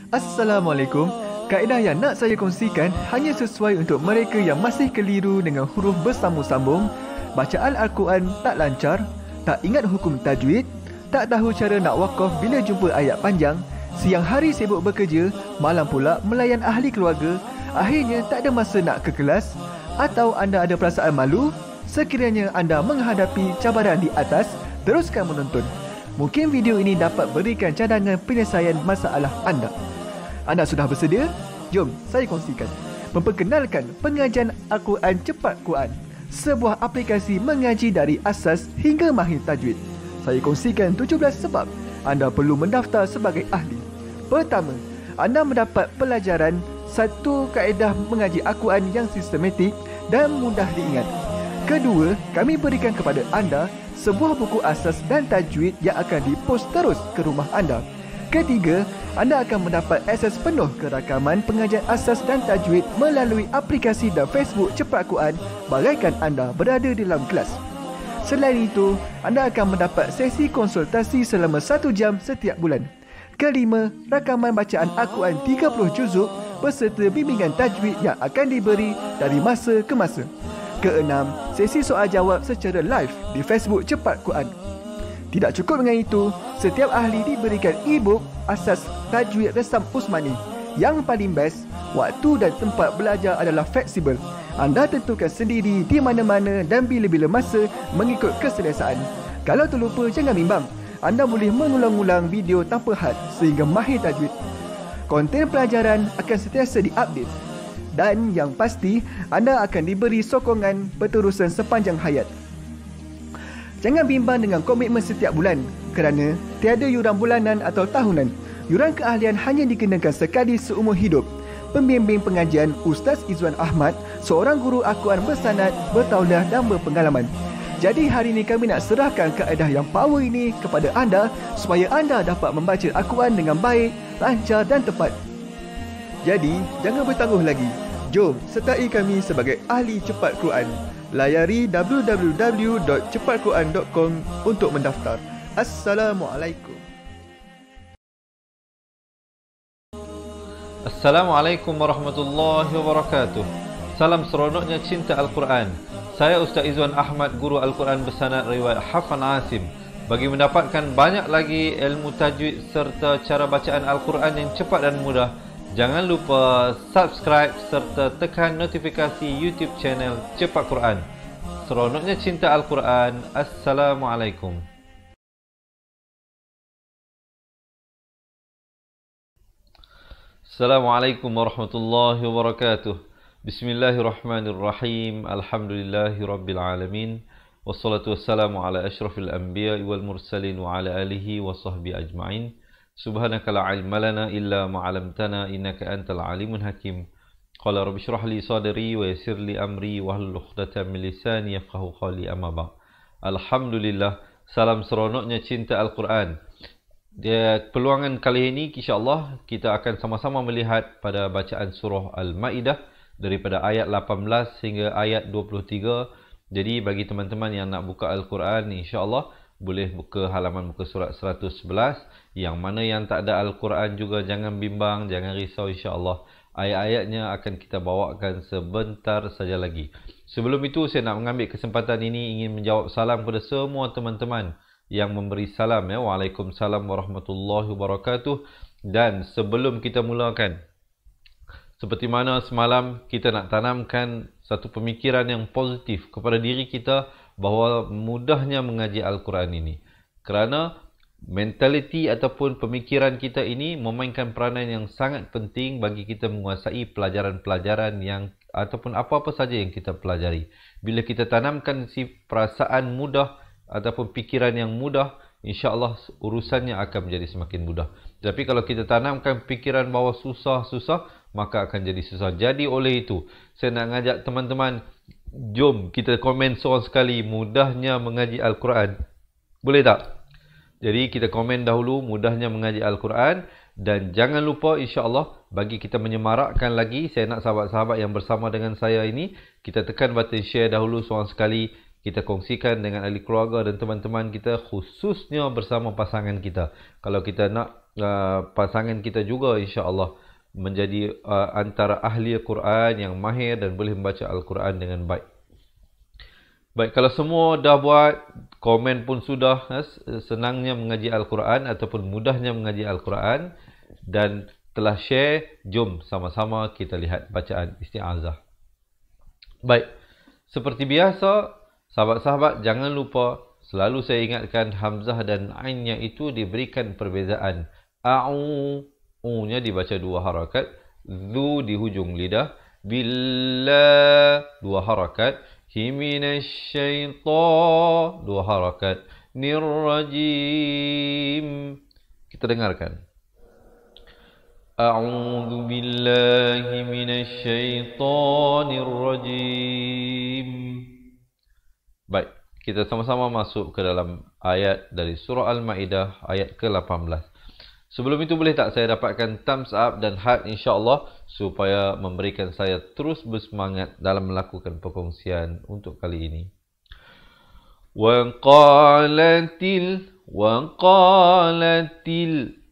Assalamualaikum. Kaedah yang nak saya kongsikan hanya sesuai untuk mereka yang masih keliru dengan huruf bersambung-sambung, bacaan Al-Quran tak lancar, tak ingat hukum tajwid, tak tahu cara nak wakaf bila jumpa ayat panjang, siang hari sibuk bekerja, malam pula melayan ahli keluarga, akhirnya tak ada masa nak ke kelas, atau anda ada perasaan malu. Sekiranya anda menghadapi cabaran di atas, teruskan menonton. Mungkin video ini dapat berikan cadangan penyelesaian masalah anda. Anda sudah bersedia? Jom saya kongsikan. Memperkenalkan pengajian Al-Quran Cepat Quran, sebuah aplikasi mengaji dari asas hingga mahir tajwid. Saya kongsikan 17 sebab anda perlu mendaftar sebagai ahli. Pertama, anda mendapat pelajaran satu kaedah mengaji Al-Quran yang sistematik dan mudah diingat. Kedua, kami berikan kepada anda sebuah buku asas dan tajwid yang akan dipost terus ke rumah anda. Ketiga, anda akan mendapat akses penuh ke rakaman pengajian asas dan tajwid melalui aplikasi dan Facebook Cepat Quran bagaikan anda berada di dalam kelas. Selain itu, anda akan mendapat sesi konsultasi selama 1 jam setiap bulan. Kelima, rakaman bacaan Al-Quran 30 juzuk beserta bimbingan tajwid yang akan diberi dari masa ke masa. Keenam, sesi soal jawab secara live di Facebook Cepat Quran. Tidak cukup dengan itu, setiap ahli diberikan e-book asas tajwid resam Usmani. Yang paling best, waktu dan tempat belajar adalah fleksibel. Anda tentukan sendiri di mana-mana dan bila-bila masa mengikut keselesaan. Kalau terlupa, jangan bimbang. Anda boleh mengulang-ulang video tanpa had sehingga mahir tajwid. Konten pelajaran akan sentiasa diupdate. Dan yang pasti, anda akan diberi sokongan berterusan sepanjang hayat. Jangan bimbang dengan komitmen setiap bulan kerana tiada yuran bulanan atau tahunan. Yuran keahlian hanya dikenakan sekali seumur hidup. Pembimbing pengajian Ustaz Izwan Ahmad, seorang guru Al-Quran bersanad, bertauliah dan berpengalaman. Jadi hari ini kami nak serahkan kaedah yang power ini kepada anda supaya anda dapat membaca Al-Quran dengan baik, lancar dan tepat. Jadi, jangan bertangguh lagi. Jom sertai kami sebagai ahli cepat Quran. Layari www.cepatquran.com untuk mendaftar. Assalamualaikum. Assalamualaikum warahmatullahi wabarakatuh. Salam seronoknya cinta Al-Quran. Saya Ustaz Izwan Ahmad, guru Al-Quran bersanad riwayat Hafan Asim. Bagi mendapatkan banyak lagi ilmu tajwid serta cara bacaan Al-Quran yang cepat dan mudah, jangan lupa subscribe serta tekan notifikasi YouTube channel Cepat Quran. Seronoknya cinta Al-Quran. Assalamualaikum. Assalamualaikum warahmatullahi wabarakatuh. Bismillahirrahmanirrahim. Alhamdulillahirabbil alamin. Wassalatu wassalamu ala asyrafil anbiya'i wal mursalin wa ala alihi wa sahbihi ajma'in. Subhanaka la ilma lana illa ma 'allamtana innaka antal alimul hakim. Qala rabbi shrah li sadri wa yassir li amri wahlul 'uqdatam min lisani yafqahu qawli, amma ba'd. Alhamdulillah, salam seronoknya cinta Al-Quran. Peluangan kali ini insya-Allah kita akan sama-sama melihat pada bacaan surah Al-Maidah daripada ayat 18 hingga ayat 23. Jadi bagi teman-teman yang nak buka Al-Quran, insya-Allah boleh buka halaman muka surat 111. Yang mana yang tak ada Al-Quran juga jangan bimbang, jangan risau, insya-Allah. Ayat-ayatnya akan kita bawakan sebentar saja lagi. Sebelum itu saya nak mengambil kesempatan ini ingin menjawab salam kepada semua teman-teman yang memberi salam, ya. Waalaikumsalam warahmatullahi wabarakatuh. Dan sebelum kita mulakan, seperti mana semalam kita nak tanamkan satu pemikiran yang positif kepada diri kita bahawa mudahnya mengaji Al-Quran ini. Kerana mentaliti ataupun pemikiran kita ini memainkan peranan yang sangat penting bagi kita menguasai pelajaran-pelajaran yang ataupun apa-apa saja yang kita pelajari. Bila kita tanamkan si perasaan mudah ataupun pikiran yang mudah, insya-Allah urusannya akan menjadi semakin mudah. Tapi kalau kita tanamkan pikiran bahawa susah-susah, maka akan jadi susah. Jadi oleh itu, saya nak ngajak teman-teman, jom kita komen seorang sekali mudahnya mengaji Al-Quran. Boleh tak? Jadi kita komen dahulu mudahnya mengaji Al-Quran. Dan jangan lupa insya-Allah bagi kita menyemarakkan lagi, saya nak sahabat-sahabat yang bersama dengan saya ini, kita tekan button share dahulu seorang sekali. Kita kongsikan dengan ahli keluarga dan teman-teman kita, khususnya bersama pasangan kita. Kalau kita nak pasangan kita juga insya-Allah menjadi antara ahli Al-Quran yang mahir dan boleh membaca Al-Quran dengan baik. Baik, kalau semua dah buat, komen pun sudah, senangnya mengaji Al-Quran ataupun mudahnya mengaji Al-Quran dan telah share, jom sama-sama kita lihat bacaan isti'azah. Baik, seperti biasa, sahabat-sahabat jangan lupa, selalu saya ingatkan Hamzah dan Ainnya itu diberikan perbezaan. U-nya dibaca 2 harakat, Zu di hujung lidah, Billah 2 harakat, Himinasyaitan 2 harakat, Nirrajim. Kita dengarkan. A'udzu billahi minasyaitonir rajim. Baik, kita sama-sama masuk ke dalam ayat dari surah Al-Maidah ayat ke-18. Sebelum itu boleh tak saya dapatkan thumbs up dan heart insya-Allah supaya memberikan saya terus bersemangat dalam melakukan perkongsian untuk kali ini. Wa qalatil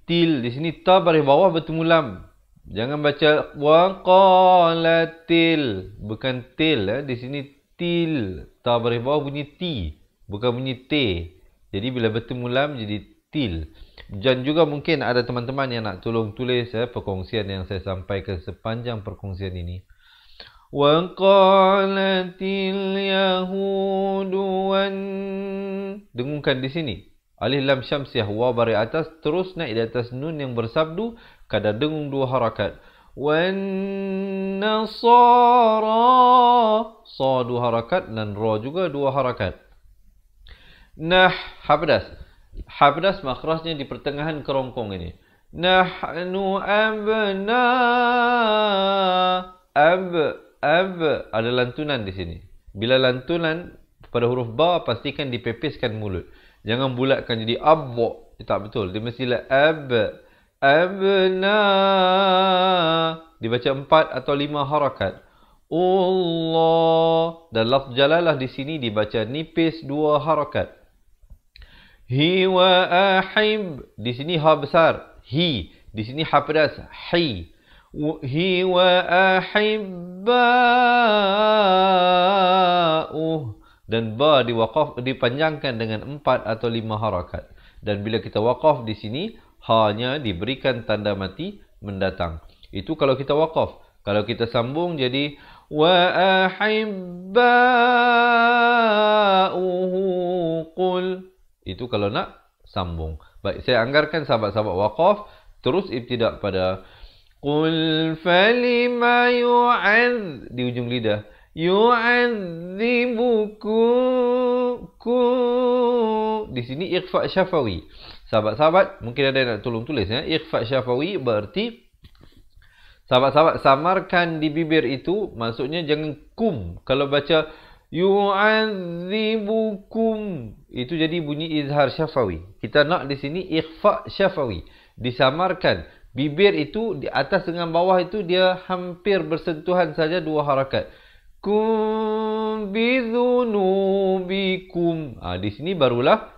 til di sini ta baris bawah bertemu lam. Jangan baca wa qalatil, bukan til di sini til. Ta baris bawah bunyi ti, bukan bunyi t. Jadi bila bertemu lam jadi til. Dan juga mungkin ada teman-teman yang nak tolong tulis perkongsian yang saya sampaikan sepanjang perkongsian ini. Wa qalatil yahudu wan, dengungkan di sini. Alif lam syamsiah wa bari atas terus naik di atas nun yang bersabdu, kadar dengung 2 harakat. Wan nasara, sa 2 harakat dan ra juga 2 harakat. Nah, habdas. Habdas makhrajnya di pertengahan kerongkong ini. Nahnu abna, ab ada lantunan di sini. Bila lantunan pada huruf ba pastikan dipepiskan mulut. Jangan bulatkan jadi abwa. Tak betul. Dia mestilah abna. Dibaca 4 atau 5 harakat. Allah. Dan lafz jalalah di sini dibaca nipis 2 harakat. Hi wa ahib. Di sini ha besar. Hi. Di sini ha pedas. Hi. Hi wa ahibba'uh. Dan ba dipanjangkan dengan 4 atau 5 harakat. Dan bila kita waqaf di sini, ha-nya diberikan tanda mati mendatang. Itu kalau kita waqaf. Kalau kita sambung jadi wa ahibba'uhu qul. Itu kalau nak sambung. Baik, saya anggarkan sahabat-sahabat waqaf terus ibtidak pada qul falima yu'adz di ujung lidah. Yu'adzibukum. Di sini ikhfa syafawi. Sahabat-sahabat, mungkin ada yang nak tolong tulis ya. Ikhfa syafawi berarti sahabat-sahabat samarkan di bibir itu, maksudnya jangan kum. Kalau baca yu'adzibukum, itu jadi bunyi izhar syafawi. Kita nak di sini ikhfa syafawi. Disamarkan. Bibir itu di atas dengan bawah itu dia hampir bersentuhan saja 2 harakat. Kum bidzunubikum. Di sini barulah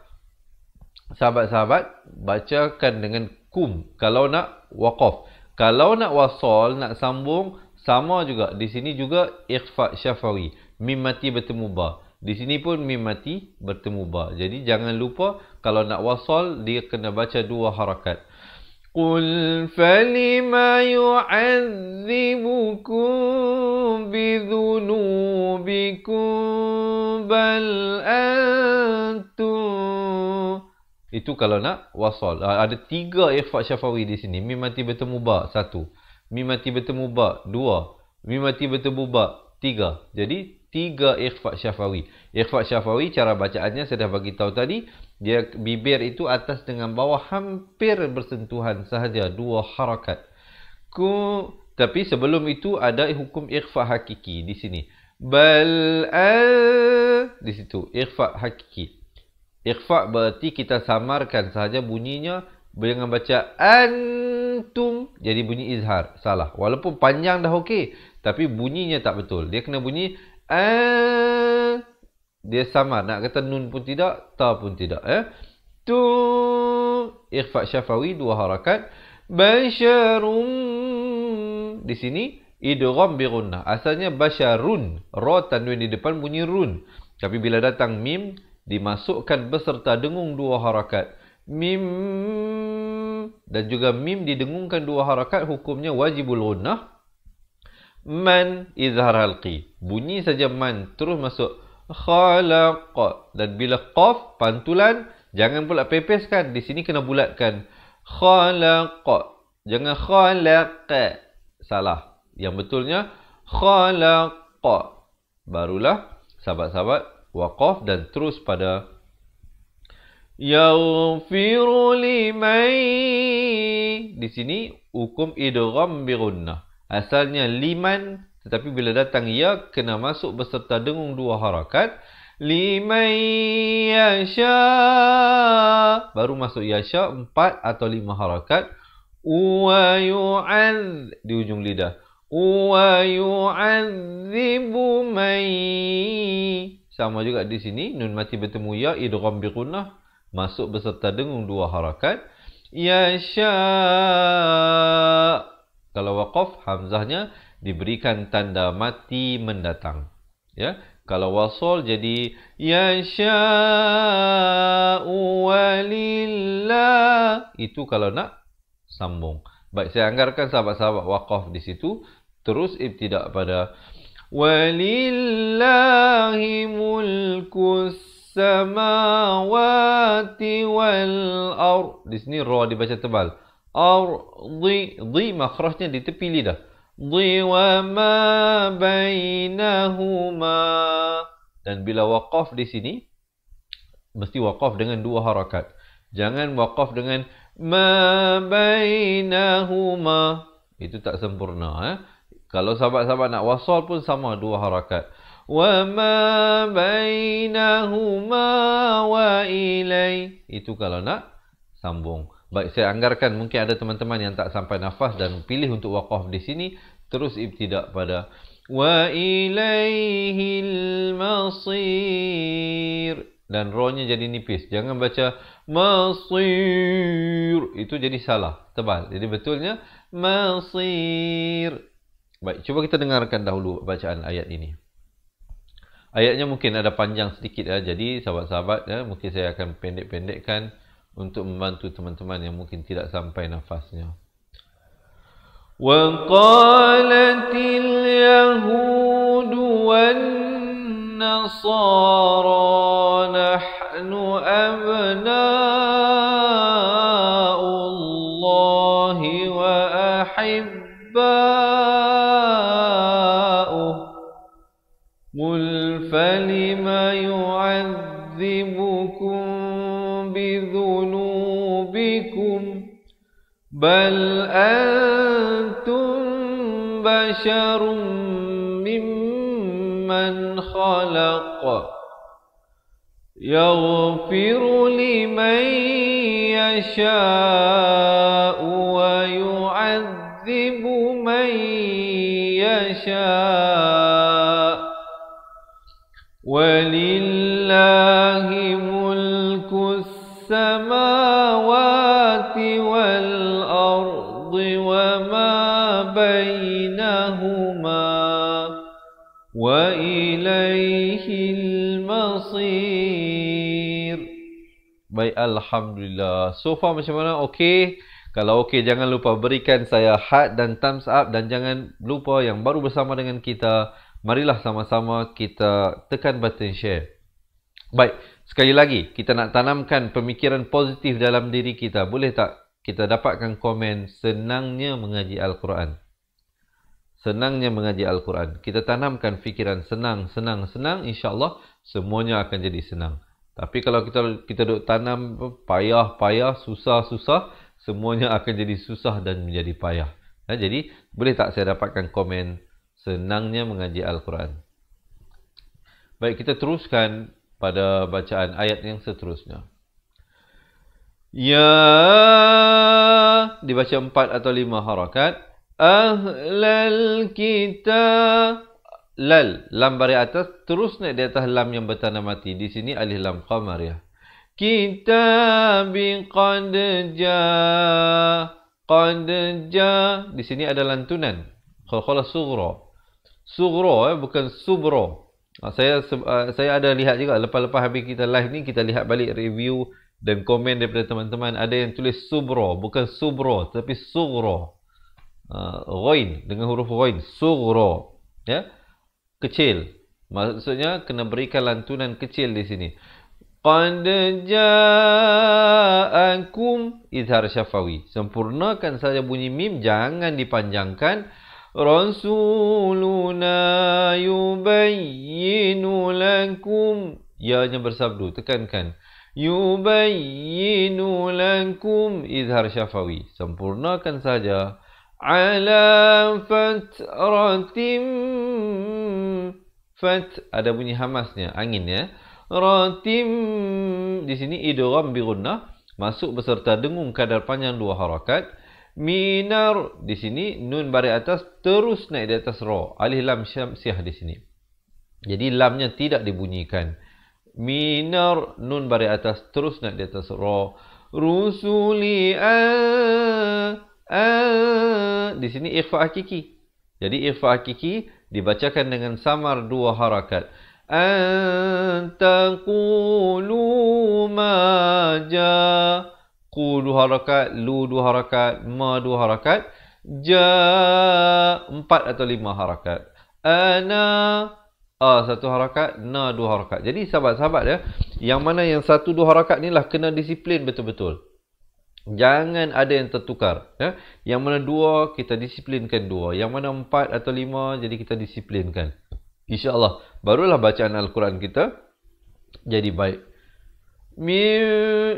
sahabat-sahabat bacakan dengan kum kalau nak waqaf. Kalau nak wasal, nak sambung, sama juga. Di sini juga ikhfa syafawi. Mim mati bertemu ba. Di sini pun mim mati bertemu ba. Jadi jangan lupa kalau nak wasal dia kena baca 2 harakat. Qul falima yu'adzibukum bidzunubikum bal antum. Itu kalau nak wasal. Ada 3 ikhfa syafawi di sini. Mim mati bertemu ba 1. Mim mati bertemu ba 2. Mim mati bertemu ba 3. Jadi 3 ikhfa syafawi. Ikhfa syafawi cara bacaannya saya dah bagi tahu tadi. Dia bibir itu atas dengan bawah hampir bersentuhan sahaja 2 harakat. Tapi sebelum itu ada hukum ikhfa hakiki di sini. Bal di situ ikhfa hakiki. Ikhfa berarti kita samarkan sahaja bunyinya. Jangan baca antum jadi bunyi izhar. Salah. Walaupun panjang dah okey, tapi bunyinya tak betul. Dia kena bunyi dia samar. Nak kata nun pun tidak, ta pun tidak. Tu ikhfa syafawi 2 harakat. Basyarum, di sini idgham bi gunnah. Asalnya basyarun, ra tanwin di depan bunyi run. Tapi bila datang mim dimasukkan beserta dengung 2 harakat. Mim, dan juga mim didengungkan 2 harakat, hukumnya wajibul gunnah. Man izhar halqi, bunyi saja man terus masuk khalaq. Dan bila qaf pantulan jangan pula pepeskan, di sini kena bulatkan. Khalaq, jangan khalaq. Salah. Yang betulnya khalaq. Barulah sahabat-sahabat waqaf dan terus pada yaghfiru liman. Di sini hukum idgham bi gunnah. Asalnya liman, tetapi bila datang ya kena masuk beserta dengung 2 harakat. Liman yasha, baru masuk yasha 4 atau 5 harakat. Wa yu'adz, di ujung lidah. Wa yu'adzibu man, sama juga di sini nun mati bertemu ya idgham bi gunnah, masuk beserta dengung 2 harakat. Yasha, kalau waqaf hamzahnya diberikan tanda mati mendatang. Ya, kalau wasal jadi yasha'u walillah, itu kalau nak sambung. Baik, saya anggarkan sahabat-sahabat waqaf di situ terus ibtidak pada walillahi mulkus samawati wal ard. Di sini ra dibaca tebal. Ardi, di makhrajnya di tepi lidah. Di wa ma bainahuma. Dan bila waqaf di sini mesti waqaf dengan 2 harakat. Jangan waqaf dengan ma bainahuma. Itu tak sempurna. Kalau sahabat-sahabat nak wasal pun sama 2 harakat. Wa ma bainahuma wa ilai. Itu kalau nak sambung. Baik, saya anggarkan mungkin ada teman-teman yang tak sampai nafas dan pilih untuk waqaf di sini, terus ibtidak pada wa ilaihil masir, dan ra-nya jadi nipis. Jangan baca masir, itu jadi salah, tebal. Jadi betulnya masir. Baik, cuba kita dengarkan dahulu bacaan ayat ini. Ayatnya mungkin ada panjang sedikit ya, jadi sahabat-sahabat ya, mungkin saya akan pendek-pendekkan untuk membantu teman-teman yang mungkin tidak sampai nafasnya. Wa qalatil yahudu wan nasara nahnu abna'ullahi wa ahibba'uh. Qul falima yu'adzibukum بذنوبكم بل أنتم بشر ممن خلق يغفر لمن يشاء ويعذب من يشاء ولله ملك السماوات والأرض وما بينهما وإليه المصير. Baik, Alhamdulillah. So far macam mana? Okey. Kalau okey, jangan lupa berikan saya heart dan thumbs up. Dan jangan lupa yang baru bersama dengan kita, marilah sama-sama kita tekan button share. Baik, sekali lagi, kita nak tanamkan pemikiran positif dalam diri kita. Boleh tak kita dapatkan komen senangnya mengaji Al-Quran? Senangnya mengaji Al-Quran. Kita tanamkan fikiran senang, senang, senang, insya-Allah semuanya akan jadi senang. Tapi kalau kita duk tanam payah, payah, susah, susah, semuanya akan jadi susah dan menjadi payah. Jadi, boleh tak saya dapatkan komen senangnya mengaji Al-Quran? Baik, kita teruskan pada bacaan ayat yang seterusnya. Ya, dibaca 4 atau 5 harakat. Ahlal kitab. Lal, lam baris atas terus naik di atas lam yang bertanda mati. Di sini alif lam qamariyah. kitabi qad ja. Di sini ada lantunan. Qalqalah sughra, bukan subro. Saya ada lihat juga lepas-lepas habis kita live ni, kita lihat balik review dan komen daripada teman-teman, ada yang tulis subro, bukan subro tapi sughra. Ghain dengan huruf ghain, sughra, ya, kecil. Maksudnya kena berikan lantunan kecil di sini. Qad ja'akum, izhar syafawi. Sempurnakan saja bunyi mim, jangan dipanjangkan. Rasuluna yubayyinu lakum, ya-nya bersabdu, tekankan. Yubayyinu lakum, izhar syafawi. Sempurnakan saja. Ala fatratim, ada bunyi hamasnya, angin ya. Ratim, di sini idgham bi gunnah, masuk beserta dengung kadar panjang 2 harakat. Minar, di sini nun baris atas terus naik di atas ra. Alif lam syamsiah di sini. Jadi lamnya tidak dibunyikan. Minar, nun baris atas terus naik di atas ra. Rusuli di sini ikhfa hakiki. Jadi ikhfa hakiki dibacakan dengan samar 2 harakat. Antaqulu ma ja, qu 2 harakat, lu 2 harakat, ma 2 harakat, ja 4 atau 5 harakat. Ana 1 harakat, na 2 harakat. Jadi sahabat-sahabat ya, yang mana yang 1-2 harakat ni lah kena disiplin betul-betul. Jangan ada yang tertukar ya. Yang mana 2 kita disiplinkan 2, yang mana 4 atau 5 jadi kita disiplinkan. InsyaAllah barulah bacaan Al-Quran kita jadi baik.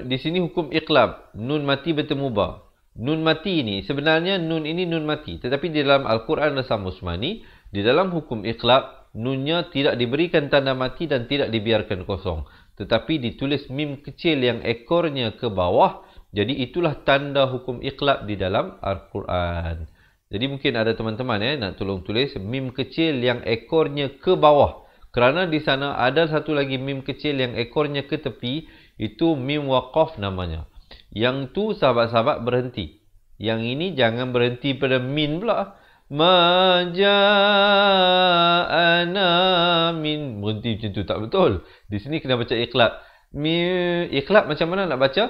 Di sini hukum iqlab, nun mati bertemu ba. Nun mati ini sebenarnya nun ini nun mati, tetapi di dalam Al-Quran Rasam Usmani, di dalam hukum iqlab, nunnya tidak diberikan tanda mati dan tidak dibiarkan kosong, tetapi ditulis mim kecil yang ekornya ke bawah. Jadi itulah tanda hukum iqlab di dalam Al-Quran. Jadi mungkin ada teman-teman nak tolong tulis mim kecil yang ekornya ke bawah. Kerana di sana ada satu lagi mim kecil yang ekornya ke tepi, itu mim waqaf namanya. Yang tu sahabat-sahabat berhenti. Yang ini jangan berhenti pada min pula. Ma ja'ana min, berhenti macam tu tak betul. Di sini kena baca iqlab. Iqlab macam mana nak baca?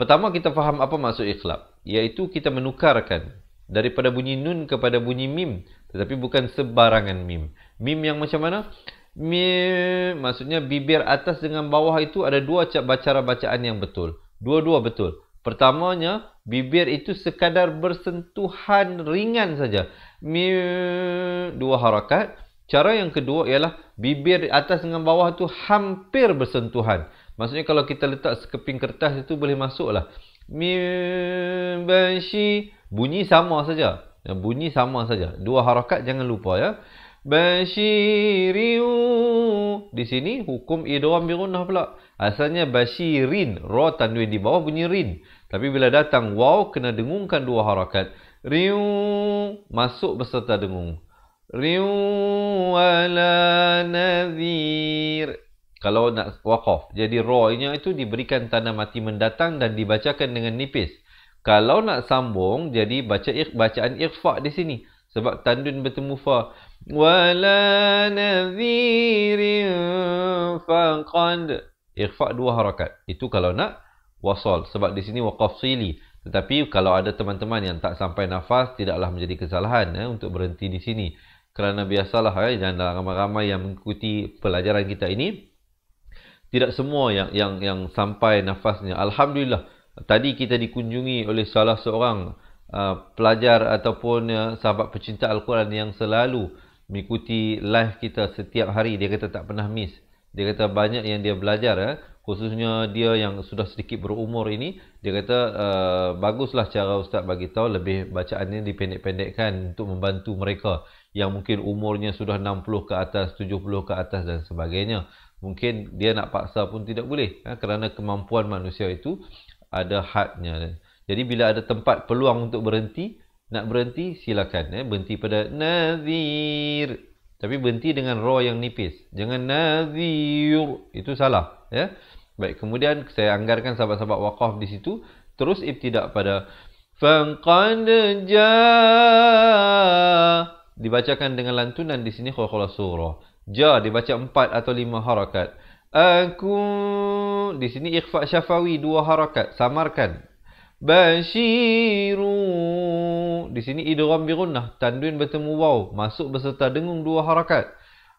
Pertama kita faham apa maksud iqlab, iaitu kita menukarkan daripada bunyi nun kepada bunyi mim, tetapi bukan sebarangan mim. Mim yang macam mana? Mim maksudnya bibir atas dengan bawah itu ada 2 cara bacaan yang betul. Dua-dua betul. Pertamanya, bibir itu sekadar bersentuhan ringan saja. Mim 2 harakat. Cara yang kedua ialah bibir atas dengan bawah itu hampir bersentuhan. Maksudnya kalau kita letak sekeping kertas itu boleh masuklah. Mim bashi, bunyi sama saja. Bunyi sama saja. 2 harakat jangan lupa ya. Basyiriu. Di sini hukum idgham bi gunnah pula. Asalnya basyirin, ra tanwin di bawah bunyi rin. Tapi bila datang waw kena dengungkan 2 harakat. Riu, masuk beserta dengung. Riu wala nadhir. Kalau nak waqaf, jadi ra-nya itu diberikan tanda mati mendatang dan dibacakan dengan nipis. Kalau nak sambung, jadi bacaan ikhfa di sini. Sebab tanwin bertemu fa. Wala nadhirin faqad. Ikhfa 2 harakat. Itu kalau nak wasal. Sebab di sini waqaf sili. Tetapi kalau ada teman-teman yang tak sampai nafas, tidaklah menjadi kesalahan untuk berhenti di sini. Kerana biasalah dan ramai-ramai yang mengikuti pelajaran kita ini, tidak semua yang sampai nafasnya. Alhamdulillah, tadi kita dikunjungi oleh salah seorang pelajar ataupun sahabat pecinta Al-Quran yang selalu mengikuti live kita setiap hari. Dia kata tak pernah miss. Dia kata banyak yang dia belajar, khususnya dia yang sudah sedikit berumur ini. Dia kata baguslah cara Ustaz bagi tahu, lebih bacaannya dipendek-pendekkan untuk membantu mereka yang mungkin umurnya sudah 60 ke atas, 70 ke atas dan sebagainya. Mungkin dia nak paksa pun tidak boleh, kerana kemampuan manusia itu ada hadnya. Jadi bila ada tempat peluang untuk berhenti, nak berhenti silakan. Berhenti pada nazir. Tapi berhenti dengan ra yang nipis. Jangan nazir. Itu salah. Baik, kemudian saya anggarkan sahabat-sahabat waqaf di situ terus ibtidak pada faqad jaa, dibacakan dengan lantunan di sini khala-khala surah. Ja dibaca 4 atau 5 harakat. Aku di sini ikhfa syafawi 2 harakat, samarkan. Basyiru di sini idgham bi gunnah, tanwin bertemu waw, masuk beserta dengung 2 harakat.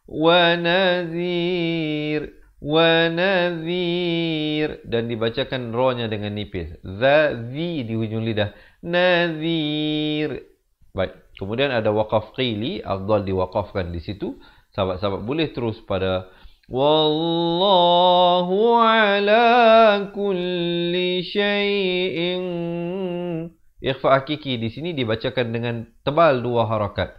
Wa nadhir, wa nadhir, dan dibacakan ra-nya dengan nipis. Zi di hujung lidah. Nadhir. Baik, kemudian ada waqaf qili, afdal diwaqafkan di situ. Sahabat-sahabat boleh terus pada wallahu ala kulli syai'in. Ikhfa hakiki di sini dibacakan dengan tebal 2 harakat.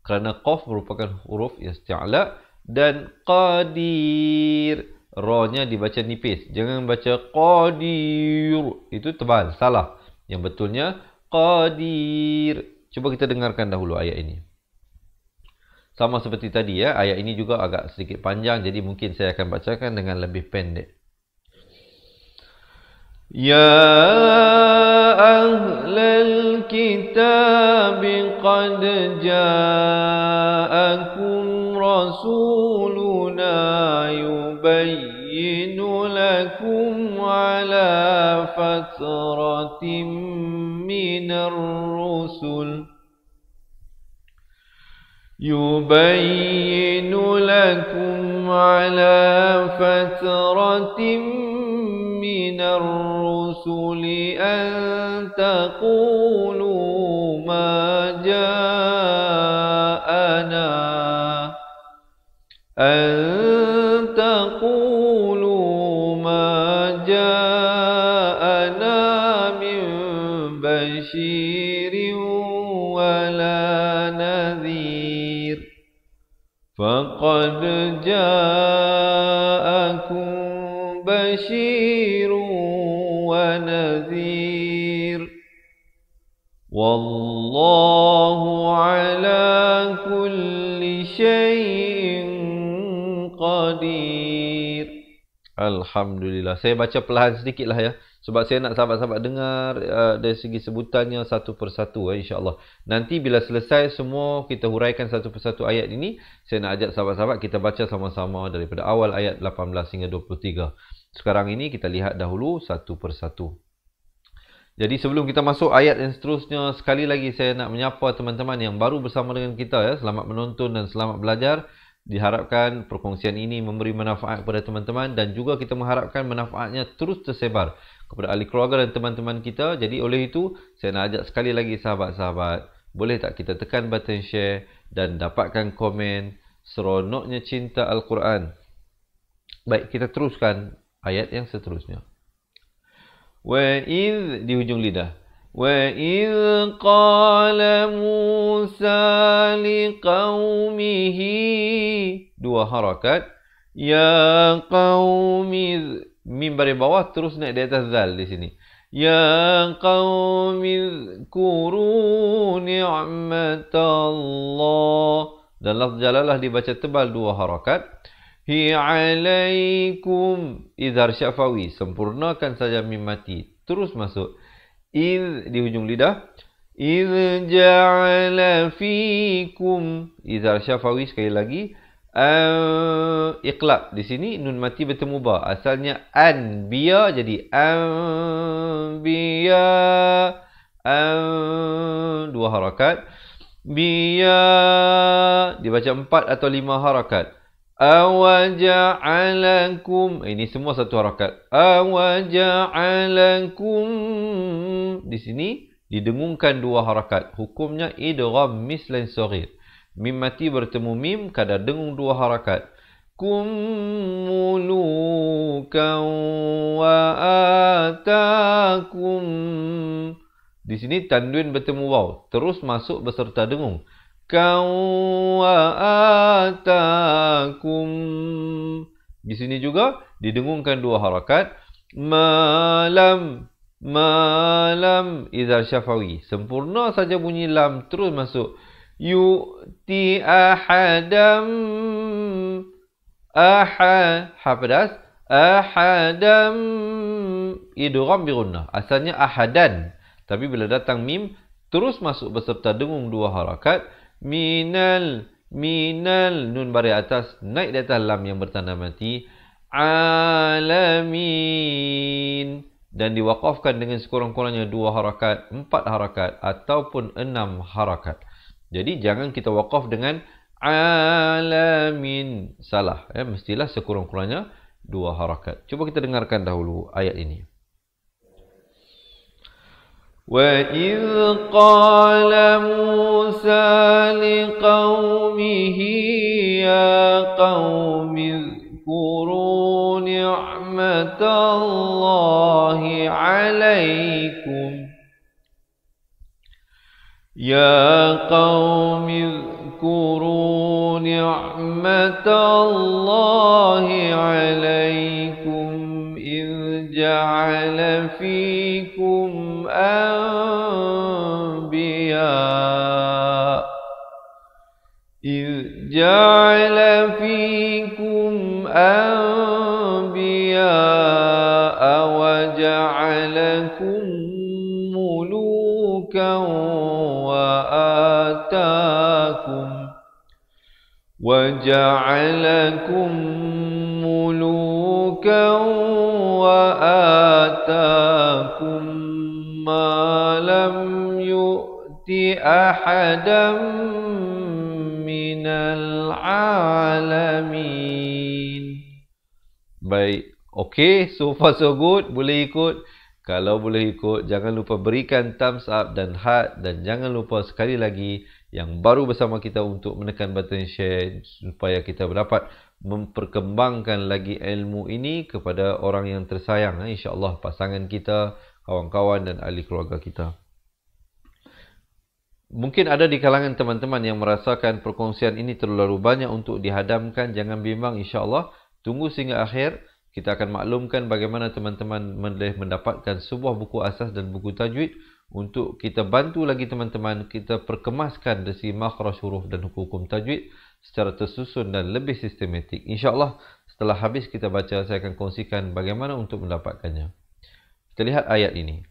Kerana qaf merupakan huruf isti'la, dan qadir, ra-nya dibaca nipis. Jangan baca qadir, itu tebal, salah. Yang betulnya qadir. Cuba kita dengarkan dahulu ayat ini. Sama seperti tadi ya, ayat ini juga agak sedikit panjang, jadi mungkin saya akan bacakan dengan lebih pendek. Ya ahlal kitab qad ja'akum rasuluna yubayyinu lakum ala fatratin minar rusul يبين لكم على فترة من الرسل أن تقولوا ما جاءنا من بشير ولا نذير فقد جاءكم بشير ونذير والله على كل شيء قدير. Alhamdulillah. Saya baca perlahan sedikit lah ya, sebab saya nak sahabat-sahabat dengar dari segi sebutannya satu persatu insya-Allah. Nanti bila selesai semua kita huraikan satu persatu ayat ini, saya nak ajak sahabat-sahabat kita baca sama-sama daripada awal ayat 18 hingga 23. Sekarang ini kita lihat dahulu satu persatu. Jadi sebelum kita masuk ayat yang seterusnya, sekali lagi saya nak menyapa teman-teman yang baru bersama dengan kita ya. Selamat menonton dan selamat belajar. Diharapkan perkongsian ini memberi manfaat kepada teman-teman, dan juga kita mengharapkan manfaatnya terus tersebar kepada ahli keluarga dan teman-teman kita. Jadi oleh itu saya nak ajak sekali lagi sahabat-sahabat, boleh tak kita tekan button share dan dapatkan komen. Seronoknya cinta Al-Quran. Baik, kita teruskan ayat yang seterusnya. Wa'idh di hujung lidah. وَإِذْ قَالَ مُوسَى لِقَوْمِهِ 2 harakat. Ya qaumi, mim baris bawah terus naik di atas zal di sini. Ya qaumi zkuru ni'matallah, dan lafz jalalah dibaca tebal 2 harakat. Hi alaikum, izhar syafawi, sempurnakan saja mim mati, terus masuk. Iz di hujung lidah. Iz ja'ala fikum, izhar syafawi sekali lagi. Iqlab di sini nun mati bertemu ba. Asalnya anbiya jadi anbiya. 2 harakat. Biya dibaca 4 atau 5 harakat. Awaja'alakum, ini semua satu harakat. Awaja'alakum, di sini didengungkan 2 harakat. Hukumnya idgham mislan saghir. Mim mati bertemu mim, kadar dengung 2 harakat. Kum mulukan wa atakum, di sini tanwin bertemu waw, terus masuk beserta dengung. Wa atakum, di sini juga didengungkan 2 harakat. Malam, malam, izhar syafawi, sempurna saja bunyi lam, terus masuk. Yu'ti ahadam, ha pedas, Ahadam. Idgham bi gunnah. Asalnya ahadan. Tapi bila datang mim, terus masuk beserta dengung 2 harakat. Minal. Nun baris atas. Naik di atas lam yang bertanda mati. Alamin. Dan diwakafkan dengan sekurang-kurangnya 2 harakat, 4 harakat ataupun 6 harakat. Jadi jangan kita wakaf dengan alamin. Salah. Mestilah sekurang-kurangnya 2 harakat. Cuba kita dengarkan dahulu ayat ini. وَإِذْ قَالَ مُوسَى لِقَوْمِهِ يَا قَوْمِ اذْكُرُوا نِعْمَةَ اللَّهِ عَلَيْكُمْ يَا قَوْمِ اذْكُرُوا نِعْمَةَ اللَّهِ عَلَيْكُمْ إِذْ جَعَلَ فِيكُمْ أَنْبِيَاءَ وَجَعَلَكُمْ مُلُوكًا وَآتَاكُمْ مَا لَمْ يُؤْتِ أَحَدًا مِنَ الْعَالَمِينَ. Baik, okey, so far so good, boleh ikut. Kalau boleh ikut, jangan lupa berikan thumbs up dan heart, dan jangan lupa sekali lagi yang baru bersama kita untuk menekan button share supaya kita dapat memperkembangkan lagi ilmu ini kepada orang yang tersayang, insya-Allah, pasangan kita, kawan-kawan dan ahli keluarga kita. Mungkin ada di kalangan teman-teman yang merasakan perkongsian ini terlalu banyak untuk dihadamkan. Jangan bimbang, insya-Allah. Tunggu sehingga akhir. Kita akan maklumkan bagaimana teman-teman boleh mendapatkan sebuah buku asas dan buku tajwid untuk kita bantu lagi teman-teman kita perkemaskan dari segi makhraj huruf dan hukum tajwid secara tersusun dan lebih sistematik. InsyaAllah setelah habis kita baca, saya akan kongsikan bagaimana untuk mendapatkannya. Kita lihat ayat ini.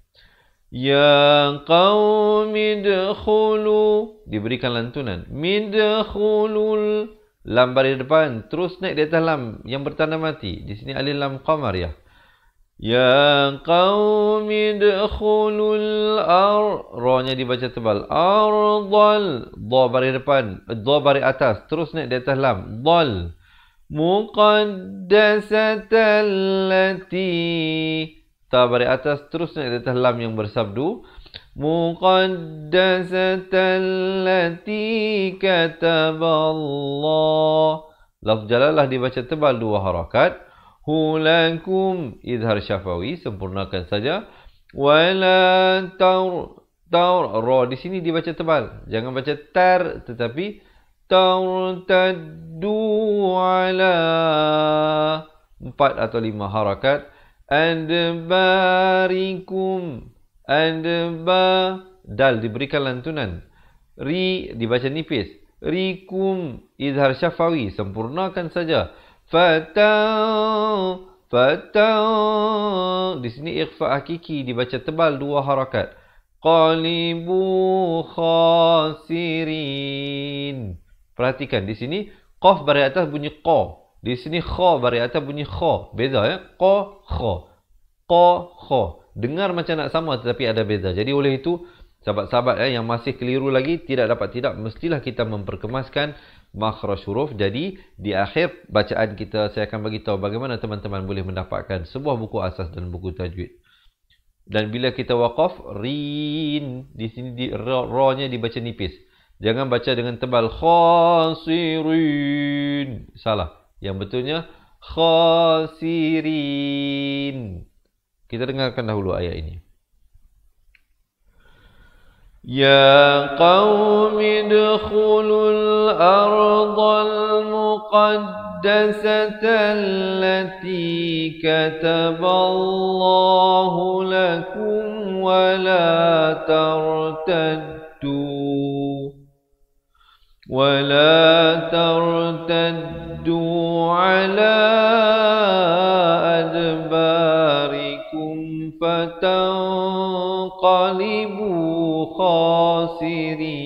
Ya qaumi dkhulu, diberikan lantunan. Midkhulul, lam baris depan terus naik di atas lam yang bertanda mati. Di sini alif lam qamar ya. Ya qaumi dkhulul ra-nya dibaca tebal. Ardal, dha baris depan, dha baris atas terus naik di atas lam. Dal muqaddasatan lati, ta baris atas terus naik di atas lam yang bersabdu. Muqaddasatan lati kataballah, lafz jalalah dibaca tebal 2 harakat. Hulakum, izhar syafawi, sempurnakan saja. Wala ra di sini dibaca tebal, jangan baca tar tetapi tartaddu ala, 4 atau 5 harakat. Adbarikum, dal diberikan lantunan. Ri dibaca nipis. Rikum, izhar syafawi, sempurnakan saja. Fatau, di sini ikhfa hakiki dibaca tebal 2 harakat. Qalibu khasirin. Perhatikan di sini qaf baris atas bunyi qa. Di sini kha baris atas bunyi kha. Beza ya. Qa kha. Qa kha. Dengar macam nak sama tetapi ada beza. Jadi oleh itu sahabat-sahabat yang masih keliru lagi, tidak, mestilah kita memperkemaskan makhraj huruf. Jadi di akhir bacaan kita saya akan bagi tahu bagaimana teman-teman boleh mendapatkan sebuah buku asas dan buku tajwid. Dan bila kita waqaf rin, di sini ra-nya dibaca nipis. Jangan baca dengan tebal khasirin. Salah. Yang betulnya khasirin. Kita dengarkan dahulu ayat ini. Ya qaumi dkhulul ardal muqaddasata allati kataballahu lakum wa la tartaddu ala tanqalibu khasirin.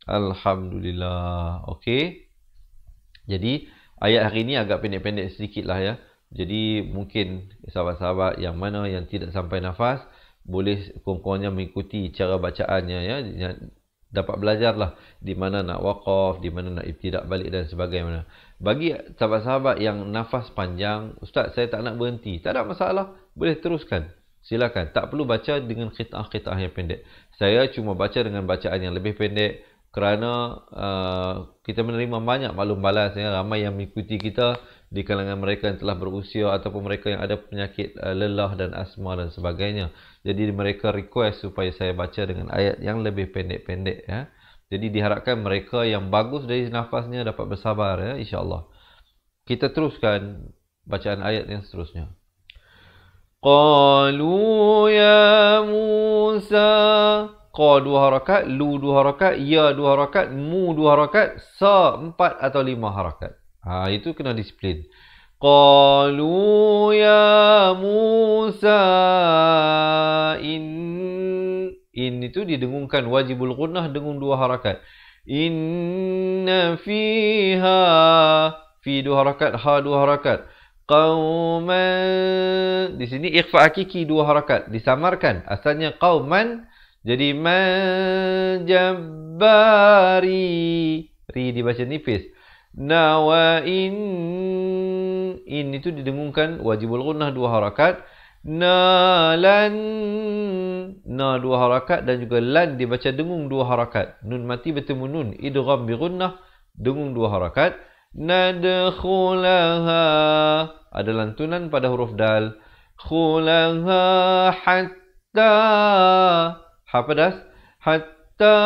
Alhamdulillah. Okey. Jadi ayat hari ini agak pendek-pendek sedikit lah ya. Jadi mungkin sahabat-sahabat yang mana yang tidak sampai nafas boleh kurang-kurangnya mengikuti cara bacaannya ya. Dapat belajarlah di mana nak waqaf, di mana nak ibtidak balik dan sebagainya. Bagi sahabat-sahabat yang nafas panjang, ustaz saya tak nak berhenti, tak ada masalah, boleh teruskan. Silakan, tak perlu baca dengan qita'ah-qita'ah yang pendek. Saya cuma baca dengan bacaan yang lebih pendek kerana kita menerima banyak maklum balas ya, ramai yang mengikuti kita di kalangan mereka yang telah berusia ataupun mereka yang ada penyakit lelah dan asma dan sebagainya. Jadi mereka request supaya saya baca dengan ayat yang lebih pendek-pendek ya. Jadi diharapkan mereka yang bagus dari nafasnya dapat bersabar ya, insya-Allah. Kita teruskan bacaan ayat yang seterusnya. Qalu ya Musa. Qa 2 harakat, lu 2 harakat, ya 2 harakat, mu 2 harakat, sa 4 atau 5 harakat. Itu kena disiplin. Qalu ya Musa in itu didengungkan, wajibul gunnah dengung 2 harakat. Inna fiha, fi 2 harakat, ha 2 harakat. Qauman, di sini ikhfa hakiki 2 harakat, disamarkan. Asalnya qauman jadi manjabbari, ri dibaca nipis. Wa in itu didengungkan, wajibul gunnah 2 harakat. Lan, na 2 harakat dan juga lan dibaca dengung 2 harakat. Nun mati bertemu nun, idgham bi gunnah dengung 2 harakat. Nadkhulaha, ada lantunan pada huruf dal. Khulaha hatta, ha pedas, hatta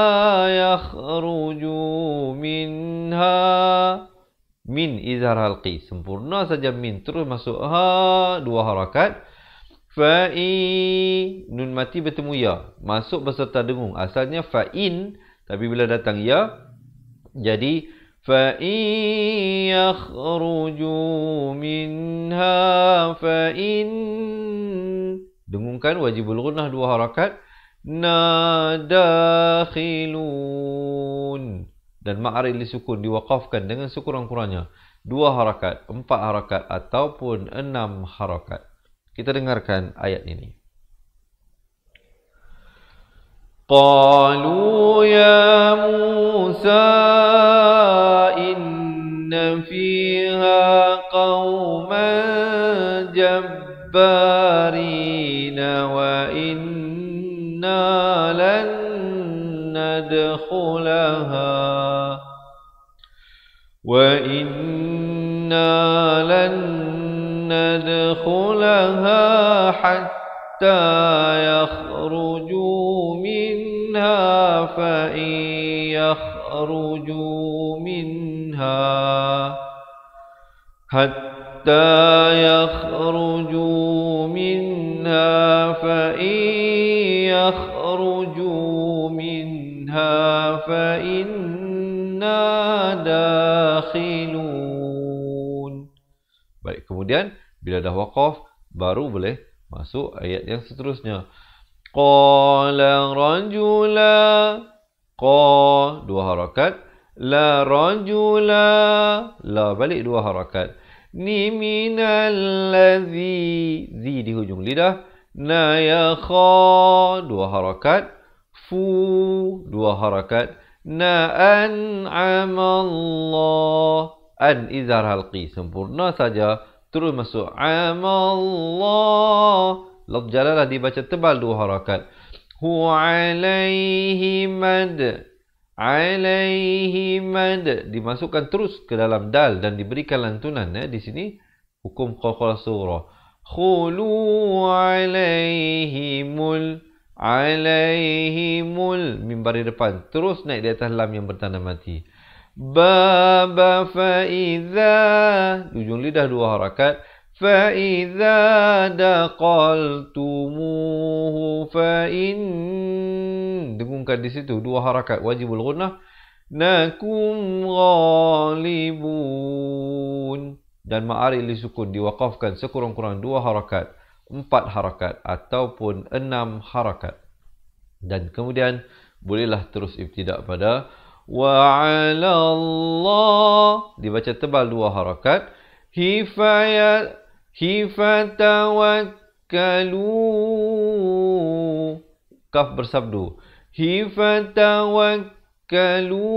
yakhruju minha, min izhar halqi, sempurna saja min, terus masuk ha 2 harakat. Fa'i, nun mati bertemu ya, masuk beserta dengung. Asalnya fa'in, tapi bila datang ya jadi fa'i yakhruju minha fa'in, dengungkan wajibul gunnah 2 harakat. Nadakhilun, dan ma'aril disukun diwaqafkan dengan sekurang-kurangnya 2 harakat, 4 harakat ataupun 6 harakat. Kita dengarkan ayat ini. Qalu ya Musa inna fiha qauman jabbarina wa inna lan nadkhulaha wa inna lan nadkhulaha hatta yakhruju minha fa in yakhruju minha hatta yakhruju minha fa in yakhruju minha fa inna dakhilun. Baik, kemudian bila dah waqaf baru boleh masuk ayat yang seterusnya. Qala rajula, qa 2 harakat, la rajula, la balik 2 harakat. Ni minal ladzi, zi di hujung lidah. Na ya kha 2 harakat, fu 2 harakat. Na an'amallah, an izhar halqi, sempurna saja, terus masuk amallah. Lafz jalalah dibaca tebal 2 harakat. Hu alaihi mad, alaihi mad dimasukkan terus ke dalam dal dan diberikan lantunan ya. Di sini hukum qalqalah surah. Khulu alaihimul, alaihimul, mim baris depan terus naik di atas lam yang bertanda mati. Baba fa'iza, ujung lidah 2 harakat. Fa'iza daqaltumuhu fa'in, dengungkan di situ 2 harakat, wajibul gunnah. Nakum ghalibun, dan ma'aril disukun diwaqafkan sekurang-kurang 2 harakat. 4 harakat ataupun 6 harakat. Dan kemudian bolehlah terus ibtidak pada wa 'ala Allah, dibaca tebal 2 harakat. Hifatawakkalu, kaf bersabdu. Hifatawakkalu,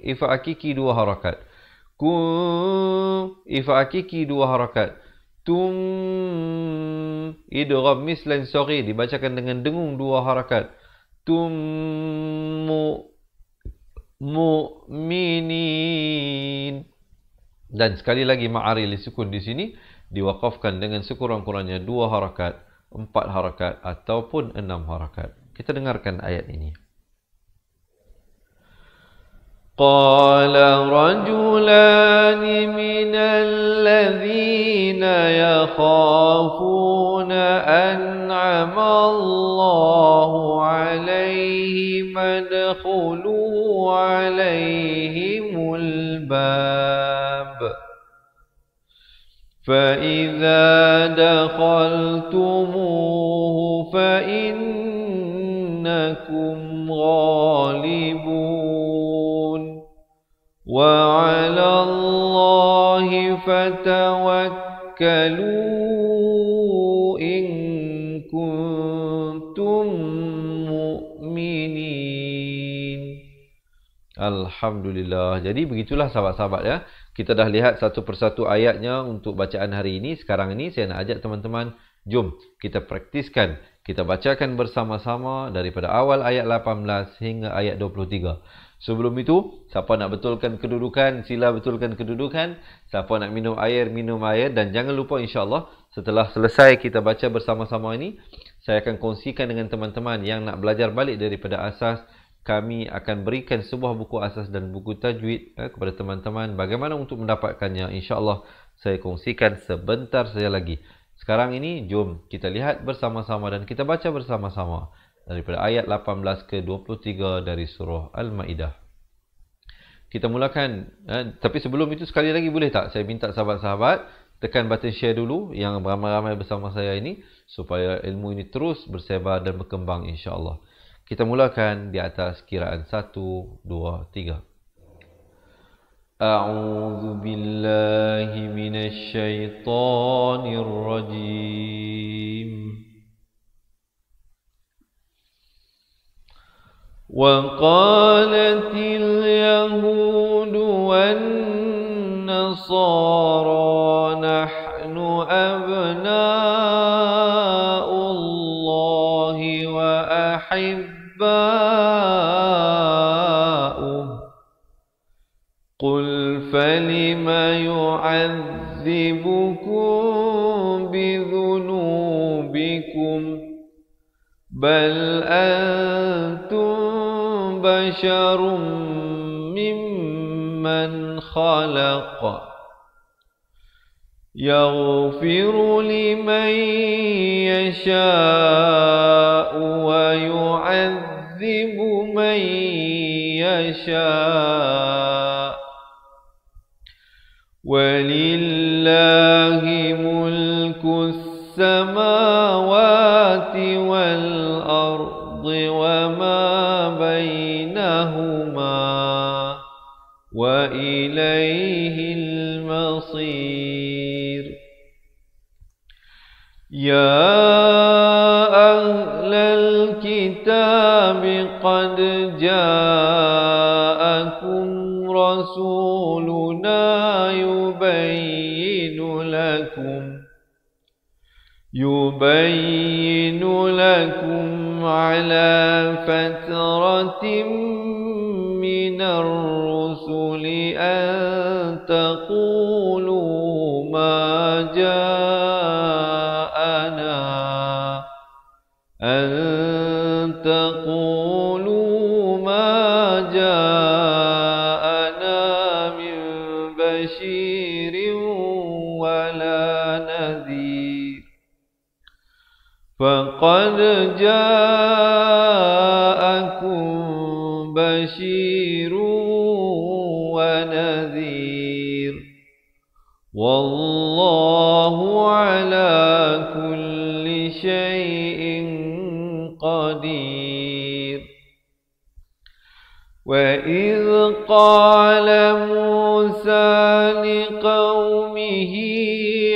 ifa hakiki 2 harakat. Ifa hakiki 2 harakat. Idgham mislan sori, dibacakan dengan dengung 2 harakat. Mu'minin. Dan sekali lagi ma'ari li sukun di sini diwakafkan dengan sekurang-kurangnya 2 harakat, 4 harakat ataupun 6 harakat. Kita dengarkan ayat ini. Qala rajulani minal ladzina yakhafuna an'ama Allahu 'alaihim adkhulu 'alaihimul bab fa idza dakhaltumuhu fa innakum ghalibun wa 'ala Allahi fatawakkalu in kuntum mu'minin. Alhamdulillah. Jadi begitulah sahabat-sahabat ya. Kita dah lihat satu persatu ayatnya untuk bacaan hari ini. Sekarang ini saya nak ajak teman-teman, jom kita praktiskan. Kita bacakan bersama-sama daripada awal ayat 18 hingga ayat 23. Sebelum itu, siapa nak betulkan kedudukan, sila betulkan kedudukan. Siapa nak minum air, dan jangan lupa insya-Allah setelah selesai kita baca bersama-sama ini, saya akan kongsikan dengan teman-teman yang nak belajar balik daripada asas. Kami akan berikan sebuah buku asas dan buku tajwid kepada teman-teman. Bagaimana untuk mendapatkannya? InsyaAllah saya kongsikan sebentar saja lagi. Sekarang ini, jom kita lihat bersama-sama dan kita baca bersama-sama daripada ayat 18 ke 23 dari surah Al-Ma'idah. Kita mulakan. Tapi sebelum itu sekali lagi boleh tak saya minta sahabat-sahabat tekan button share dulu yang ramai-ramai bersama saya ini supaya ilmu ini terus bersebar dan berkembang insya-Allah. Kita mulakan di atas kiraan 1, 2, 3. A'udzu billahi minasy syaithanir rajim. Wa qalatil yahudu wan nasara nahnu abna'ullahi wa قل فلم يعذبكم بذنوبكم بل أنتم بشر ممن خلق يغفر لمن يشاء ويعذب من يشاء ولله ملك السماوات والأرض وما بينهما وإليه المصير يا أهل الكتاب قد جاءكم رسولنا يبين لكم على فترة من الرسل أن تقولوا ما جاءنا من بشير ولا نذير فقد جاءكم بشير ونذير والله wallahu ala kulli syai'in qadir. وَإِذْ قَالَ مُوسَى لِقَوْمِهِ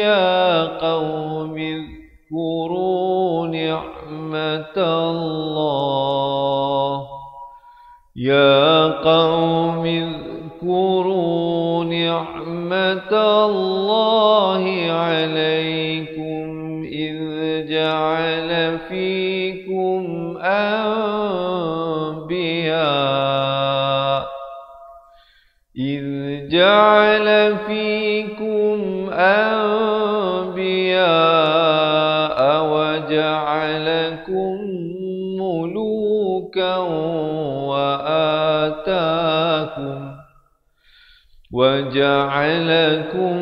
يَا قَوْمِ اذْكُرُوا نِعْمَةَ اللَّهِ عَلَيْكُمْ إِذْ جَعَلَ فِيكُمْ أنبياء وجعلكم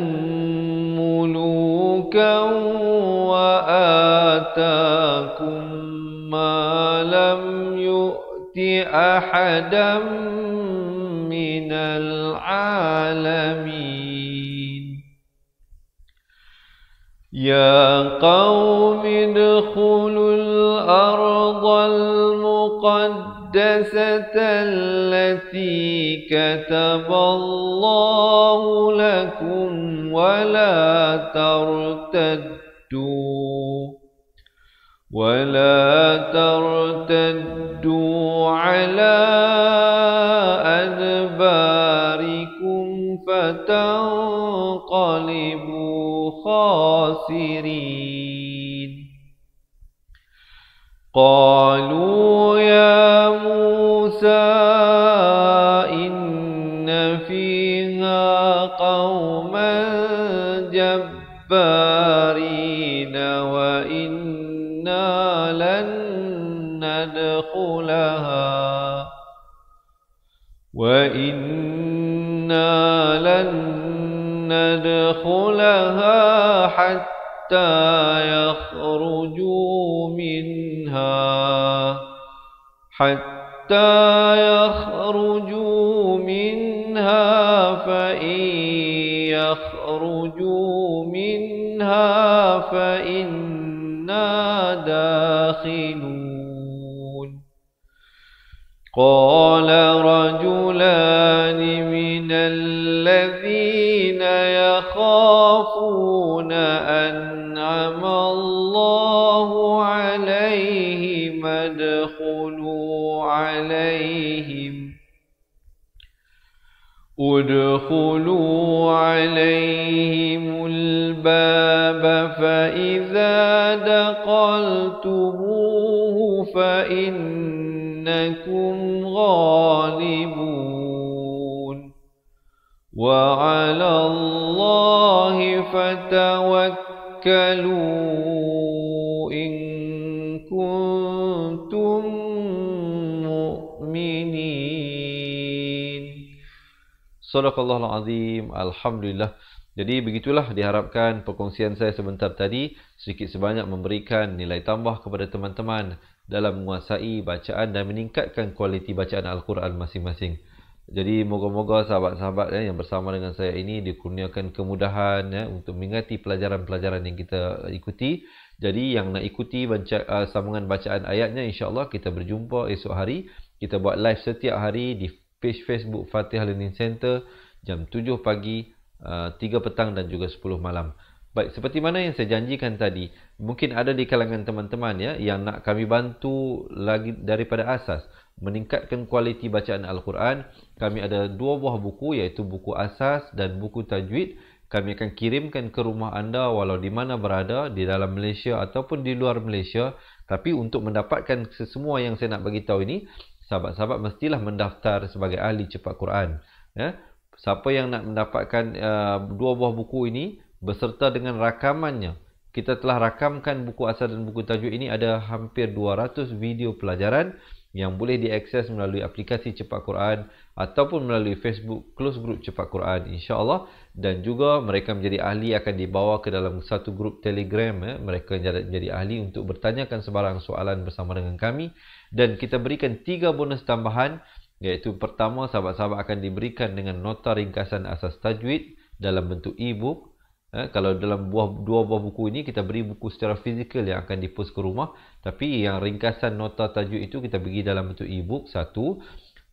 ملوكا وآتاكم ما لم يؤت أحدا من العالمين. يا قوم ادخلوا الأرض المقدسة التي كتب الله لكم ولا ترتدوا على أدباركم فتنقلبوا خاسرين. قالوا يا موسى إن فيها قوما جبارين وإنا لن ندخلها حتى يخرجوا منها فإن يخرجوا منها فإنا داخلون. قال رجلان من الذين يخافون أنعم الله عليهم ادخلوا عليهم الباب فإذا دخلتموه فإنكم غالبون وعلى الله فتوكلوا إن كنتم مؤمنين. Sadaqallahul azim. Alhamdulillah. Jadi begitulah diharapkan perkongsian saya sebentar tadi sedikit sebanyak memberikan nilai tambah kepada teman-teman dalam menguasai bacaan dan meningkatkan kualiti bacaan Al-Quran masing-masing. Jadi moga-moga sahabat-sahabat yang bersama dengan saya ini dikurniakan kemudahan untuk mengingati pelajaran-pelajaran yang kita ikuti. Jadi yang nak ikuti sambungan bacaan ayatnya, insya-Allah kita berjumpa esok hari. Kita buat live setiap hari di page Facebook Fatihah Learning Center jam 7 pagi, 3 petang dan juga 10 malam. Baik, seperti mana yang saya janjikan tadi, mungkin ada di kalangan teman-teman yang nak kami bantu lagi daripada asas meningkatkan kualiti bacaan Al-Quran. Kami ada 2 buah buku, iaitu buku asas dan buku tajwid. Kami akan kirimkan ke rumah anda walau di mana berada, di dalam Malaysia ataupun di luar Malaysia. Tapi untuk mendapatkan sesemua yang saya nak bagi tahu ini, sahabat-sahabat mestilah mendaftar sebagai ahli cepat Quran. Siapa yang nak mendapatkan 2 buah buku ini beserta dengan rakamannya, kita telah rakamkan buku asal dan buku tajwid ini. Ada hampir 200 video pelajaran yang boleh diakses melalui aplikasi cepat Quran ataupun melalui Facebook close group cepat Quran, insya-Allah. Dan juga mereka menjadi ahli akan dibawa ke dalam satu grup Telegram. Mereka menjadi ahli untuk bertanyakan sebarang soalan bersama dengan kami. Dan kita berikan 3 bonus tambahan, iaitu pertama, sahabat-sahabat akan diberikan dengan nota ringkasan asas tajwid dalam bentuk e-book. Kalau dalam dua buah buku ini kita beri buku secara fizikal yang akan dipost ke rumah, tapi yang ringkasan nota tajuk itu kita bagi dalam bentuk e-book satu.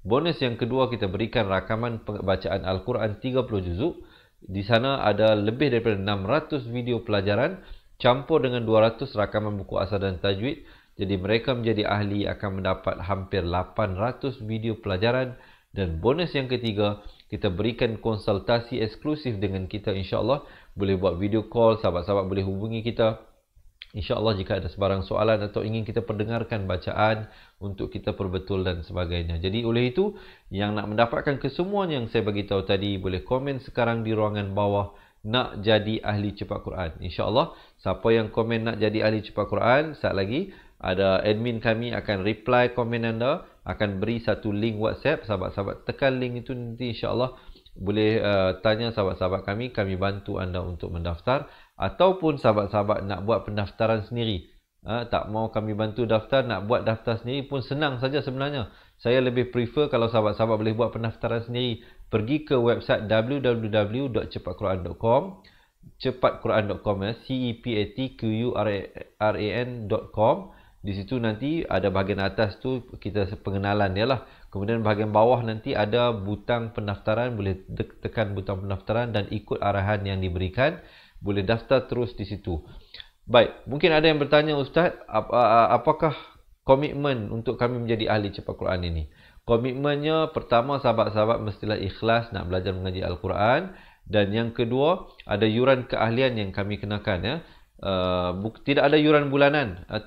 Bonus yang kedua, kita berikan rakaman bacaan Al-Quran 30 juzuk. Di sana ada lebih daripada 600 video pelajaran campur dengan 200 rakaman buku asal dan tajwid. Jadi mereka menjadi ahli akan mendapat hampir 800 video pelajaran. Dan bonus yang ketiga, kita berikan konsultasi eksklusif dengan kita, insya-Allah. Boleh buat video call, sahabat-sahabat boleh hubungi kita, insya-Allah, jika ada sebarang soalan atau ingin kita perdengarkan bacaan untuk kita perbetul dan sebagainya. Jadi oleh itu, yang nak mendapatkan kesemuanya yang saya bagi tahu tadi, boleh komen sekarang di ruangan bawah, nak jadi ahli cepat Quran. Insya-Allah, siapa yang komen nak jadi ahli cepat Quran, saat lagi ada admin kami akan reply komen anda, akan beri satu link WhatsApp. Sahabat-sahabat tekan link itu, nanti insya-Allah boleh tanya sahabat-sahabat kami bantu anda untuk mendaftar. Ataupun sahabat-sahabat nak buat pendaftaran sendiri, tak mau kami bantu daftar, nak buat daftar sendiri pun senang saja sebenarnya. Saya lebih prefer kalau sahabat-sahabat boleh buat pendaftaran sendiri. Pergi ke website www.cepatquran.com, cepatquran.com, cepatquran.com. Di situ nanti ada bahagian atas tu kita pengenalan dia lah. Kemudian bahagian bawah nanti ada butang pendaftaran, boleh tekan butang pendaftaran dan ikut arahan yang diberikan. Boleh daftar terus di situ. Baik, mungkin ada yang bertanya, Ustaz, apakah komitmen untuk kami menjadi ahli cepat Quran ini? Komitmennya, pertama, sahabat-sahabat mestilah ikhlas nak belajar mengaji Al-Quran. Dan yang kedua, ada yuran keahlian yang kami kenakan, ya. Tidak ada yuran bulanan, dan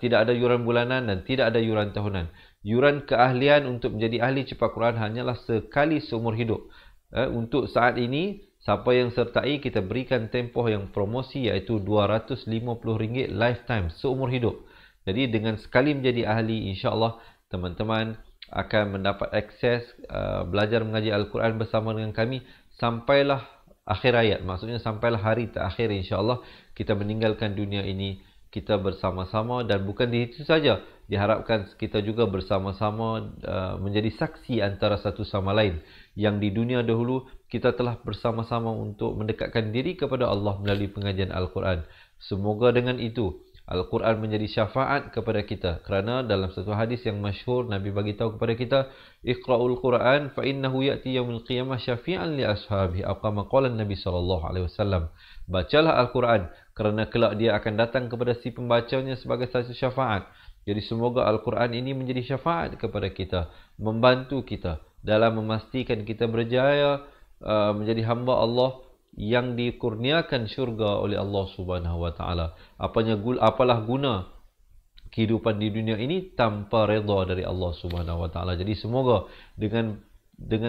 tidak ada yuran tahunan. Yuran keahlian untuk menjadi ahli cepat Quran hanyalah sekali seumur hidup. Untuk saat ini, siapa yang sertai, kita berikan tempoh yang promosi, iaitu RM250 lifetime, seumur hidup. Jadi dengan sekali menjadi ahli, insya-Allah teman-teman akan mendapat akses belajar mengaji Al-Quran bersama dengan kami sampailah akhir hayat. Maksudnya sampailah hari terakhir, insya-Allah kita meninggalkan dunia ini, kita bersama-sama. Dan bukan di situ saja, diharapkan kita juga bersama-sama menjadi saksi antara satu sama lain. Yang di dunia dahulu kita telah bersama-sama untuk mendekatkan diri kepada Allah melalui pengajian Al-Quran. Semoga dengan itu Al-Quran menjadi syafaat kepada kita. Kerana dalam satu hadis yang masyhur, Nabi bagi tahu kepada kita, Iqra'ul Quran fa innahu ya'ti yaumil qiyamah syafi'an li ashabihi, atau kama qala Nabi sallallahu alaihi wasallam. Bacalah Al-Quran kerana kelak dia akan datang kepada si pembacanya sebagai satu syafaat. Jadi semoga Al-Quran ini menjadi syafaat kepada kita, membantu kita dalam memastikan kita berjaya menjadi hamba Allah yang dikurniakan syurga oleh Allah Subhanahu wa taala. Apalah guna kehidupan di dunia ini tanpa redha dari Allah Subhanahu wa taala. Jadi semoga dengan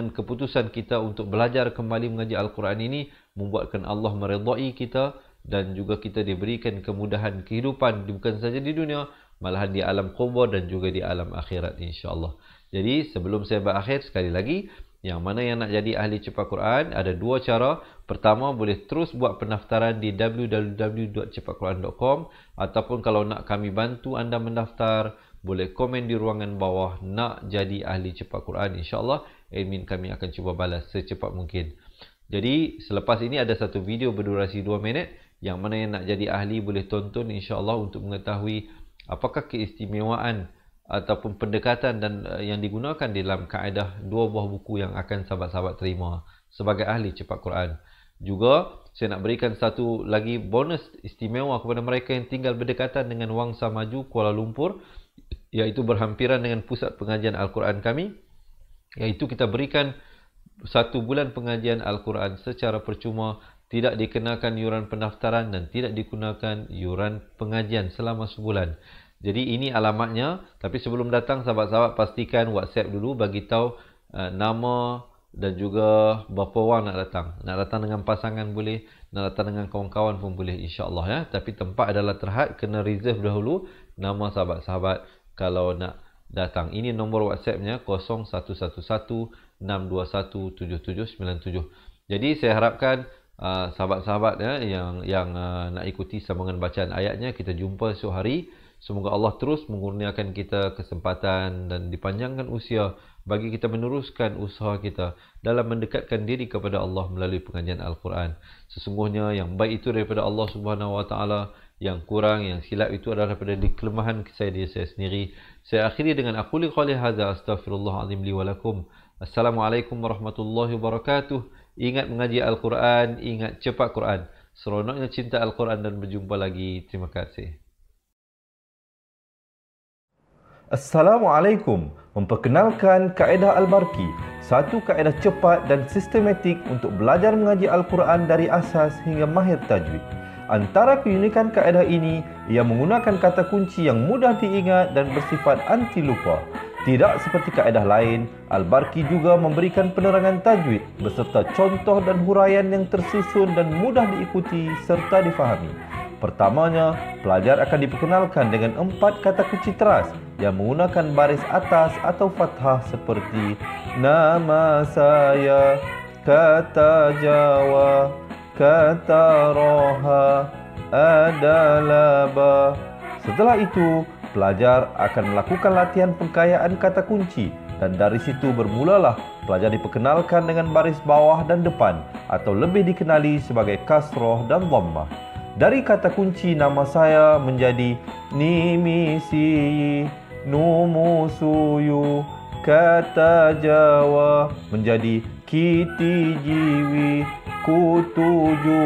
keputusan kita untuk belajar kembali mengaji Al-Quran ini membuatkan Allah meredai kita, dan juga kita diberikan kemudahan kehidupan bukan saja di dunia, malahan di alam kubur dan juga di alam akhirat, insya-Allah. Jadi sebelum saya berakhir, sekali lagi, yang mana yang nak jadi ahli cepat Quran, ada dua cara. Pertama, boleh terus buat pendaftaran di www.cepatquran.com, ataupun kalau nak kami bantu anda mendaftar, boleh komen di ruangan bawah, nak jadi ahli cepat Quran. InsyaAllah admin kami akan cuba balas secepat mungkin. Jadi selepas ini ada satu video berdurasi 2 minit, yang mana yang nak jadi ahli boleh tonton, insyaAllah, untuk mengetahui apakah keistimewaan ataupun pendekatan dan yang digunakan dalam kaedah dua buah buku yang akan sahabat-sahabat terima sebagai ahli cepat Quran. Juga saya nak berikan satu lagi bonus istimewa kepada mereka yang tinggal berdekatan dengan Wangsa Maju, Kuala Lumpur, iaitu berhampiran dengan pusat pengajian Al-Quran kami, iaitu kita berikan 1 bulan pengajian Al-Quran secara percuma, tidak dikenakan yuran pendaftaran dan tidak digunakan yuran pengajian selama sebulan. Jadi ini alamatnya, tapi sebelum datang sahabat-sahabat pastikan WhatsApp dulu, bagi tahu nama dan juga berapa orang nak datang. Nak datang dengan pasangan boleh, nak datang dengan kawan-kawan pun boleh, insya-Allah, ya. Tapi tempat adalah terhad, kena reserve dahulu nama sahabat-sahabat kalau nak datang. Ini nombor WhatsAppnya 011162179797. Jadi saya harapkan sahabat-sahabat, ya, yang nak ikuti sambungan bacaan ayatnya, kita jumpa esok hari Semoga Allah terus mengurniakan kita kesempatan dan dipanjangkan usia bagi kita meneruskan usaha kita dalam mendekatkan diri kepada Allah melalui pengajian Al-Quran. Sesungguhnya yang baik itu daripada Allah Subhanahu Wa Taala, yang kurang, yang silap itu adalah daripada kelemahan saya sendiri. Saya akhiri dengan aquli qouli hadza astaghfirullahalazim li wa lakum. Assalamualaikum warahmatullahi wabarakatuh. Ingat mengaji Al-Quran, ingat cepat Quran. Seronoknya cinta Al-Quran dan berjumpa lagi. Terima kasih. Assalamualaikum. Memperkenalkan kaedah Al-Barki, satu kaedah cepat dan sistematik untuk belajar mengaji Al-Quran dari asas hingga mahir tajwid. Antara keunikan kaedah ini, ia menggunakan kata kunci yang mudah diingat dan bersifat anti lupa. Tidak seperti kaedah lain, Al-Barki juga memberikan penerangan tajwid beserta contoh dan huraian yang tersusun dan mudah diikuti serta difahami. Pertamanya, pelajar akan diperkenalkan dengan 4 kata kunci teras yang menggunakan baris atas atau fathah seperti nama saya, kata Jawa, kata Roha, adalah ba. Setelah itu, pelajar akan melakukan latihan pengkayaan kata kunci dan dari situ bermulalah pelajar diperkenalkan dengan baris bawah dan depan atau lebih dikenali sebagai kasroh dan dhammah. Dari kata kunci nama saya menjadi nimisi, numusuyu, kata Jawa menjadi kiti jiwi, kutuju.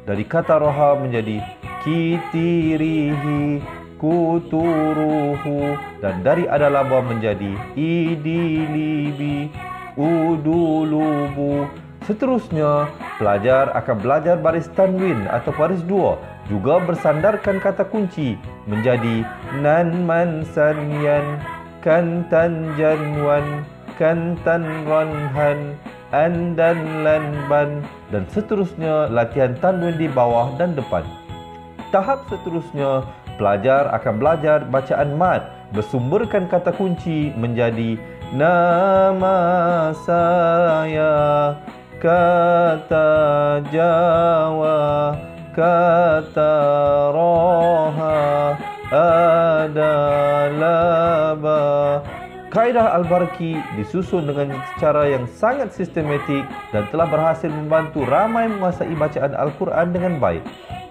Dari kata roha menjadi kitirihi, kuturuhu. Dan dari adalaba menjadi idilibi, udulubu. Seterusnya, pelajar akan belajar baris tanwin atau baris dua, juga bersandarkan kata kunci menjadi nan man sanyan, kantan janwan, kantan ranhan, andan lanban, dan seterusnya latihan tanwin di bawah dan depan. Tahap seterusnya, pelajar akan belajar bacaan mad bersumberkan kata kunci menjadi nama saya, kata Jawa, kata Roha, adalah ba. Kaedah Al-Barki disusun dengan cara yang sangat sistematik dan telah berhasil membantu ramai menguasai bacaan Al-Quran dengan baik.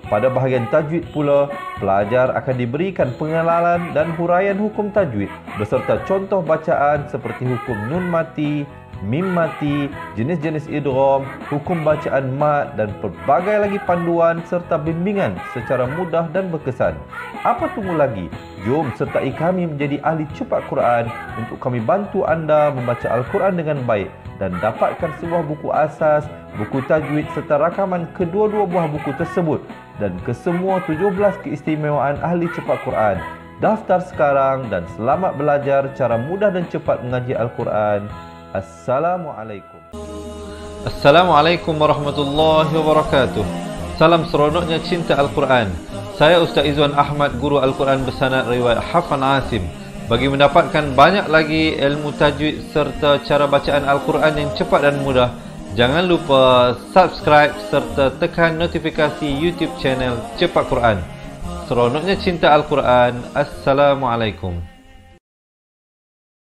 Pada bahagian tajwid pula, pelajar akan diberikan pengenalan dan huraian hukum tajwid beserta contoh bacaan seperti hukum nun mati, mim mati, jenis-jenis idgham, hukum bacaan mad dan pelbagai lagi panduan serta bimbingan secara mudah dan berkesan. Apa tunggu lagi? Jom sertai kami menjadi ahli cepat Quran untuk kami bantu anda membaca Al-Quran dengan baik dan dapatkan sebuah buku asas, buku tajwid serta rakaman kedua-dua buah buku tersebut dan kesemua 17 keistimewaan ahli cepat Quran. Daftar sekarang dan selamat belajar cara mudah dan cepat mengaji Al-Quran. Assalamualaikum. Assalamualaikum warahmatullahi wabarakatuh. Salam seronoknya cinta Al-Quran. Saya Ustaz Izwan Ahmad, guru Al-Quran bersanad riwayat Hafan Asim. Bagi mendapatkan banyak lagi ilmu tajwid serta cara bacaan Al-Quran yang cepat dan mudah, jangan lupa subscribe serta tekan notifikasi YouTube channel Cepat Quran. Seronoknya cinta Al-Quran. Assalamualaikum.